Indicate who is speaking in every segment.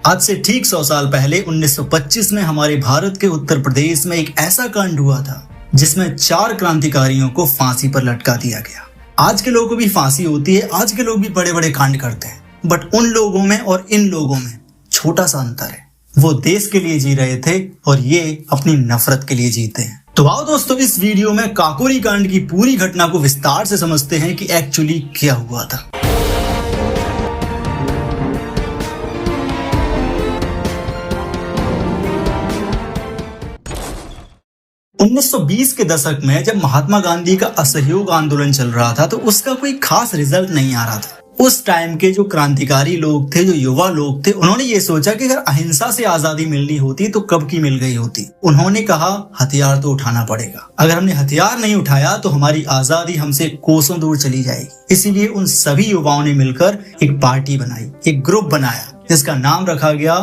Speaker 1: आज से ठीक 100 साल पहले 1925 में हमारे भारत के उत्तर प्रदेश में एक ऐसा कांड हुआ था जिसमें 4 क्रांतिकारियों को फांसी पर लटका दिया गया। आज के लोगों को भी फांसी होती है, आज के लोग भी बड़े बड़े कांड करते हैं, बट उन लोगों में और इन लोगों में छोटा सा अंतर है। वो देश के लिए जी रहे थे और ये अपनी नफरत के लिए जीते हैं। तो आओ दोस्तों, इस वीडियो में काकोरी कांड की पूरी घटना को विस्तार से समझते हैं कि एक्चुअली क्या हुआ था। 1920 के दशक में जब महात्मा गांधी का असहयोग आंदोलन चल रहा था तो उसका कोई खास रिजल्ट नहीं आ रहा था। उस टाइम के जो क्रांतिकारी लोग थे, जो युवा लोग थे, उन्होंने ये सोचा कि अगर अहिंसा से आजादी मिलनी होती तो कब की मिल गई होती। उन्होंने कहा हथियार तो उठाना पड़ेगा, अगर हमने हथियार नहीं उठाया तो हमारी आजादी हमसे कोसों दूर चली जाएगी। इसीलिए उन सभी युवाओं ने मिलकर एक पार्टी बनाई, एक ग्रुप बनाया जिसका नाम रखा गया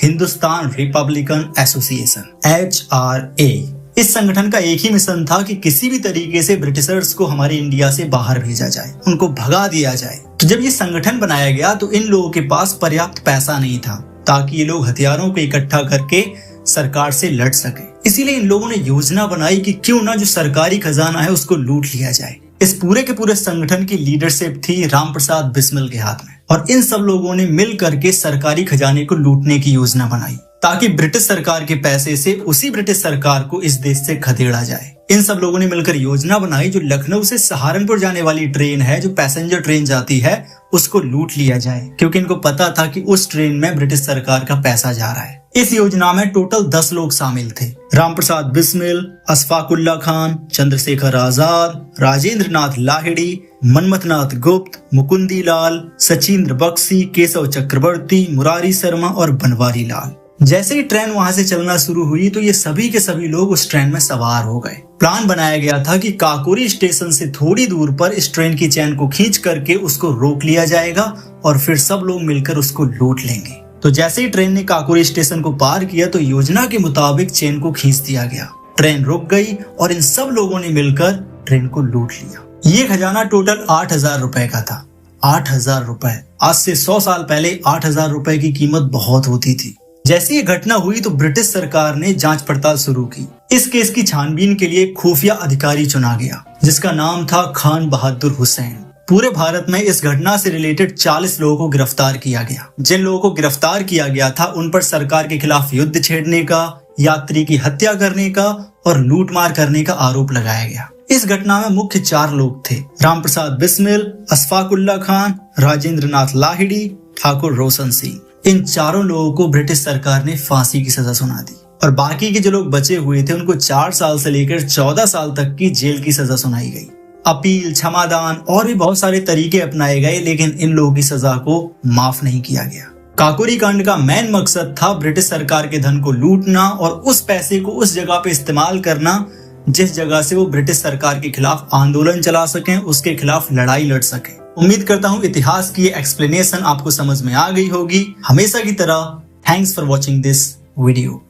Speaker 1: हिंदुस्तान रिपब्लिकन एसोसिएशन, HRA। इस संगठन का एक ही मिशन था कि किसी भी तरीके से ब्रिटिशर्स को हमारे इंडिया से बाहर भेजा जाए, उनको भगा दिया जाए। तो जब ये संगठन बनाया गया तो इन लोगों के पास पर्याप्त पैसा नहीं था ताकि ये लोग हथियारों को इकट्ठा करके सरकार से लड़ सके। इसीलिए इन लोगों ने योजना बनाई कि क्यों ना जो सरकारी खजाना है उसको लूट लिया जाए। इस पूरे के पूरे संगठन की लीडरशिप थी राम प्रसाद बिस्मिल के हाथ में और इन सब लोगों ने मिल करके सरकारी खजाने को लूटने की योजना बनाई ताकि ब्रिटिश सरकार के पैसे से उसी ब्रिटिश सरकार को इस देश से खदेड़ा जाए। इन सब लोगों ने मिलकर योजना बनाई जो लखनऊ से सहारनपुर जाने वाली ट्रेन है, जो पैसेंजर ट्रेन जाती है, उसको लूट लिया जाए, क्योंकि इनको पता था कि उस ट्रेन में ब्रिटिश सरकार का पैसा जा रहा है। इस योजना में टोटल 10 लोग शामिल थे। राम प्रसाद बिस्मिल, अशफाकुल्ला खान, चंद्रशेखर आजाद, राजेंद्र नाथ लाहिड़ी, मनमथनाथ गुप्त, मुकुंदी लाल, सचिंद्र बख्शी, केशव चक्रवर्ती, मुरारी शर्मा और बनवारी लाल। जैसे ही ट्रेन वहां से चलना शुरू हुई तो ये सभी के सभी लोग उस ट्रेन में सवार हो गए। प्लान बनाया गया था कि काकोरी स्टेशन से थोड़ी दूर पर इस ट्रेन की चेन को खींच करके उसको रोक लिया जाएगा और फिर सब लोग मिलकर उसको लूट लेंगे। तो जैसे ही ट्रेन ने काकोरी स्टेशन को पार किया तो योजना के मुताबिक चेन को खींच दिया गया। ट्रेन रुक गई और इन सब लोगों ने मिलकर ट्रेन को लूट लिया। ये खजाना टोटल 8,000 रुपए का था। 8,000 रुपए, आज से 100 साल पहले 8,000 रुपए की कीमत बहुत होती थी। जैसे ये घटना हुई तो ब्रिटिश सरकार ने जांच पड़ताल शुरू की। इस केस की छानबीन के लिए खुफिया अधिकारी चुना गया जिसका नाम था खान बहादुर हुसैन। पूरे भारत में इस घटना से रिलेटेड 40 लोगों को गिरफ्तार किया गया। जिन लोगों को गिरफ्तार किया गया था उन पर सरकार के खिलाफ युद्ध छेड़ने का, यात्री की हत्या करने का और लूटमार करने का आरोप लगाया गया। इस घटना में मुख्य 4 लोग थे, राम प्रसाद बिस्मिल, अशफाकुल्ला खान, राजेंद्र नाथ लाहिड़ी, ठाकुर रोशन सिंह। इन चारों लोगों को ब्रिटिश सरकार ने फांसी की सजा सुना दी और बाकी के जो लोग बचे हुए थे उनको 4 साल से लेकर 14 साल तक की जेल की सजा सुनाई गई। अपील, क्षमादान और भी बहुत सारे तरीके अपनाए गए, लेकिन इन लोगों की सजा को माफ नहीं किया गया। काकोरी कांड का मेन मकसद था ब्रिटिश सरकार के धन को लूटना और उस पैसे को उस जगह पे इस्तेमाल करना जिस जगह से वो ब्रिटिश सरकार के खिलाफ आंदोलन चला सकें, उसके खिलाफ लड़ाई लड़ सकें। उम्मीद करता हूँ इतिहास की एक्सप्लेनेशन आपको समझ में आ गई होगी। हमेशा की तरह thanks for watching this video.